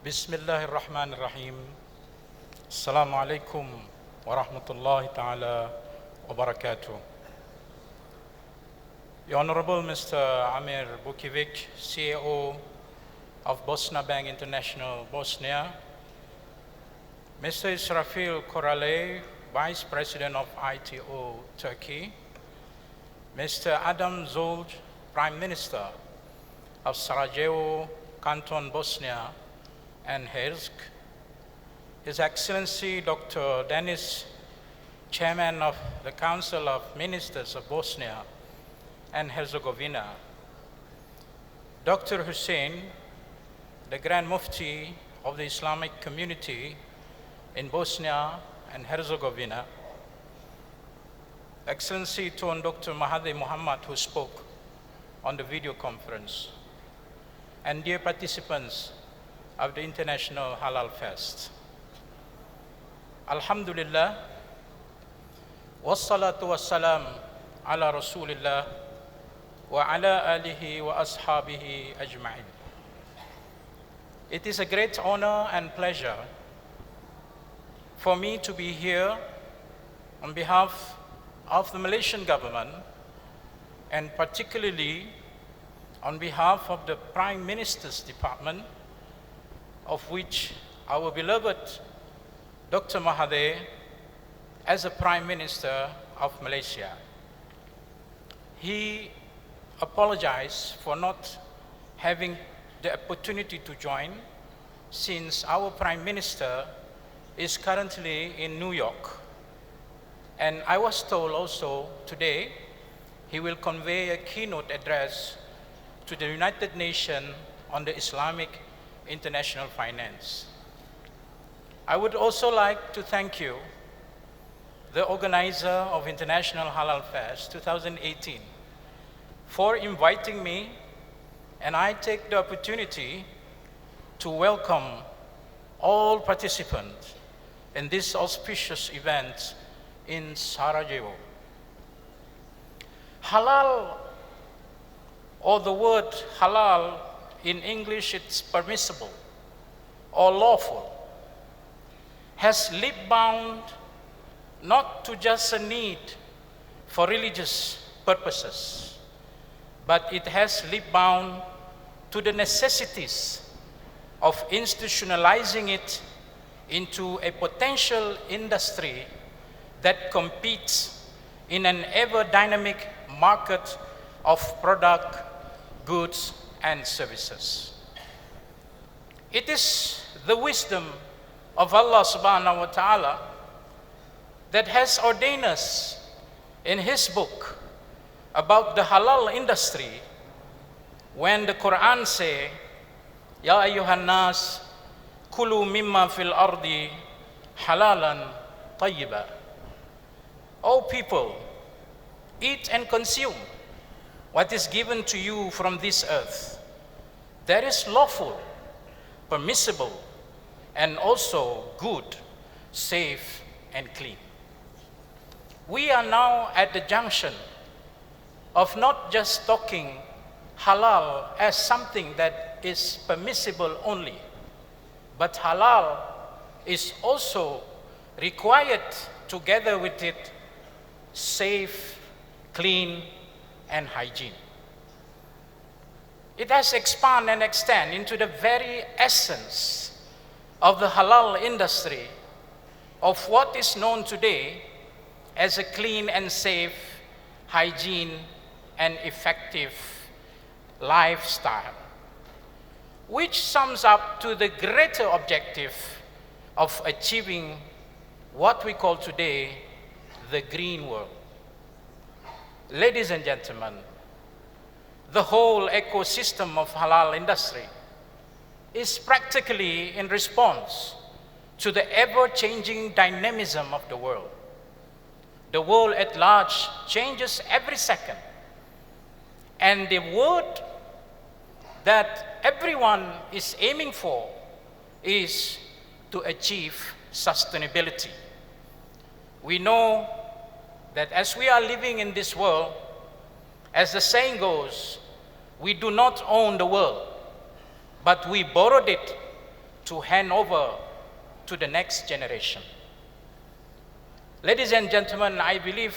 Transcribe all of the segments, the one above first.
Bismillahir Rahmanir Rahim. Assalamu alaikum wa rahmatullahi ta'ala wa barakatuh. The Honorable Mr. Amir Bukivic, CEO of Bosna Bank International, Bosnia, Mr. Israfil Korale, Vice President of ITO, Turkey, Mr. Adam Zolj, Prime Minister of Sarajevo, Canton, Bosnia and Herzegovina, His Excellency Dr. Denis, Chairman of the Council of Ministers of Bosnia and Herzegovina, Dr. Hussein, the Grand Mufti of the Islamic community in Bosnia and Herzegovina, Excellency Tuan Dr. Mahathir Mohamad, who spoke on the video conference, and dear participants of the International Halal Fest. Alhamdulillah, wassalatu wassalam ala Rasulillah wa ala alihi wa ashabihi ajma'in. It is a great honor and pleasure for me to be here on behalf of the Malaysian government, and particularly on behalf of the Prime Minister's Department, of which our beloved Dr. Mahathir as a Prime Minister of Malaysia. He apologized for not having the opportunity to join, since our Prime Minister is currently in New York. And I was told also today he will convey a keynote address to the United Nations on the Islamic international finance. I would also like to thank you, the organizer of International Halal Fest 2018, for inviting me, and I take the opportunity to welcome all participants in this auspicious event in Sarajevo. Halal, or the word halal in English, it's permissible or lawful, has leap-bound not to just a need for religious purposes, but it has leap-bound to the necessities of institutionalizing it into a potential industry that competes in an ever-dynamic market of product, goods, and services. It is the wisdom of Allah subhanahu wa ta'ala that has ordained us in His book about the halal industry, when the Quran say, Ya ayyuhan nas, kulu mimma fil ardi halalan tayyiba. O people, eat and consume what is given to you from this earth. That is lawful, permissible, and also good, safe, and clean. We are now at the junction of not just talking halal as something that is permissible only, but halal is also required together with it safe, clean, and hygiene. It has expanded and extended into the very essence of the halal industry, of what is known today as a clean and safe, hygiene, and effective lifestyle, which sums up to the greater objective of achieving what we call today the green world. Ladies and gentlemen, the whole ecosystem of halal industry is practically in response to the ever-changing dynamism of the world. The world at large changes every second, and the word that everyone is aiming for is to achieve sustainability. We know that as we are living in this world, as the saying goes, we do not own the world, but we borrowed it to hand over to the next generation. Ladies and gentlemen, I believe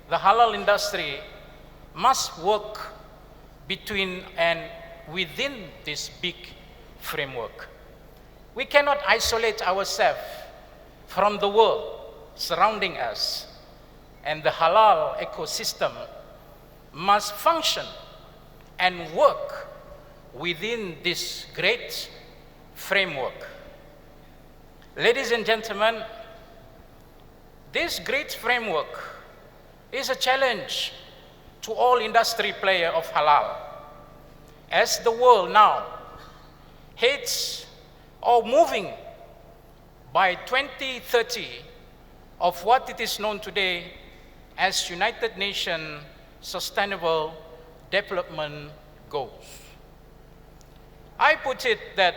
the halal industry must work between and within this big framework. We cannot isolate ourselves from the world surrounding us, and the halal ecosystem must function and work within this great framework. Ladies and gentlemen, this great framework is a challenge to all industry players of halal. As the world now heads or moving by 2030 of what it is known today as United Nations Sustainable Development Goals. I put it that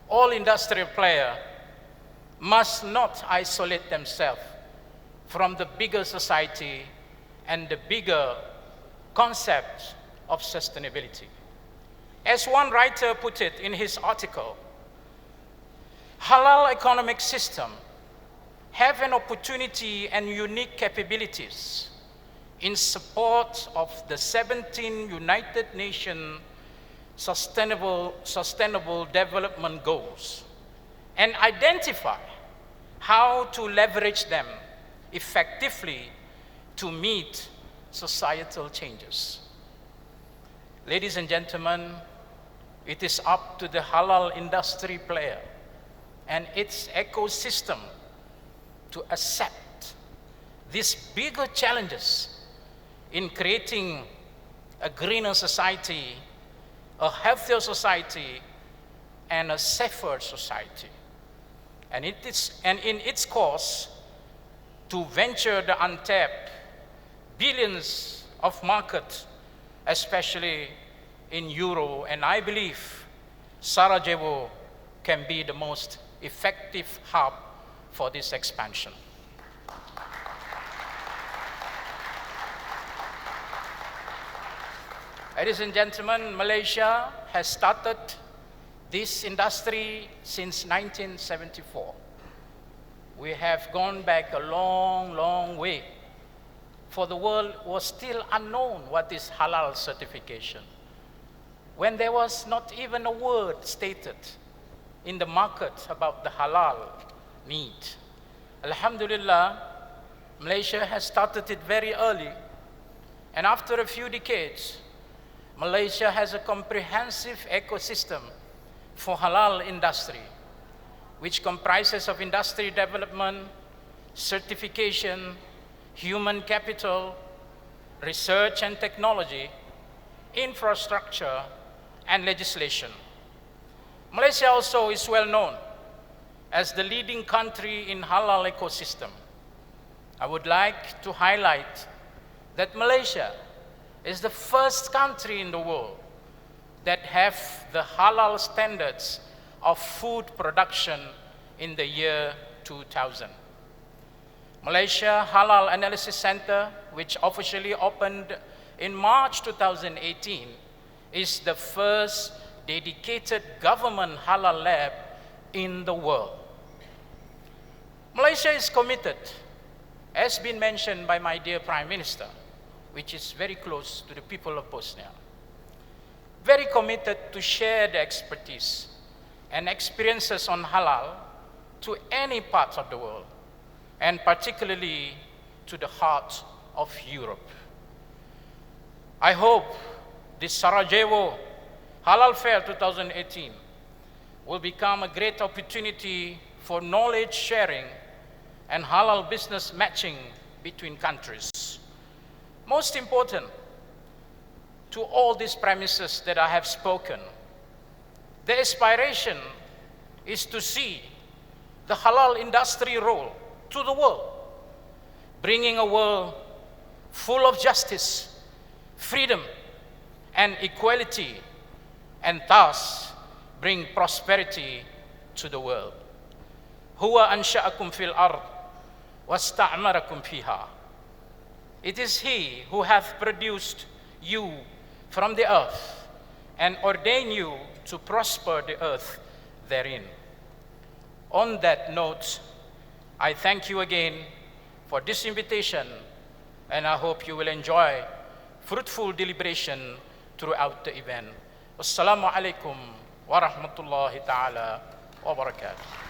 all industrial players must not isolate themselves from the bigger society and the bigger concept of sustainability. As one writer put it in his article, halal economic system have an opportunity and unique capabilities in support of the 17 United Nations Sustainable Development Goals, and identify how to leverage them effectively to meet societal changes. Ladies and gentlemen, it is up to the halal industry player and its ecosystem to accept these bigger challenges in creating a greener society, a healthier society, and a safer society. And in its course, to venture the untapped billions of market, especially in Euro, and I believe Sarajevo can be the most effective hub for this expansion. Ladies and gentlemen, Malaysia has started this industry since 1974. We have gone back a long, long way. For the world was still unknown what is halal certification, when there was not even a word stated in the market about the halal need. Alhamdulillah, Malaysia has started it very early, and after a few decades, Malaysia has a comprehensive ecosystem for halal industry, which comprises of industry development, certification, human capital, research and technology, infrastructure, and legislation. Malaysia also is well known as the leading country in halal ecosystem. I would like to highlight that Malaysia is the first country in the world that have the halal standards of food production in the year 2000. Malaysia Halal Analysis Center, which officially opened in March 2018, is the first dedicated government halal lab in the world. Malaysia is committed, as been mentioned by my dear Prime Minister, which is very close to the people of Bosnia, very committed to share the expertise and experiences on halal to any part of the world, and particularly to the heart of Europe. I hope this Sarajevo Halal Fair 2018 will become a great opportunity for knowledge sharing and halal business matching between countries. Most important, to all these premises that I have spoken, the aspiration is to see the halal industry role to the world, bringing a world full of justice, freedom, and equality, and thus bring prosperity to the world. Huwa ansha'akum fil ard wasta'marakum fiha. It is He who hath produced you from the earth and ordained you to prosper the earth therein. On that note, I thank you again for this invitation, and I hope you will enjoy fruitful deliberation throughout the event. Wassalamu alaikum wa rahmatullahi ta'ala wa barakatuh.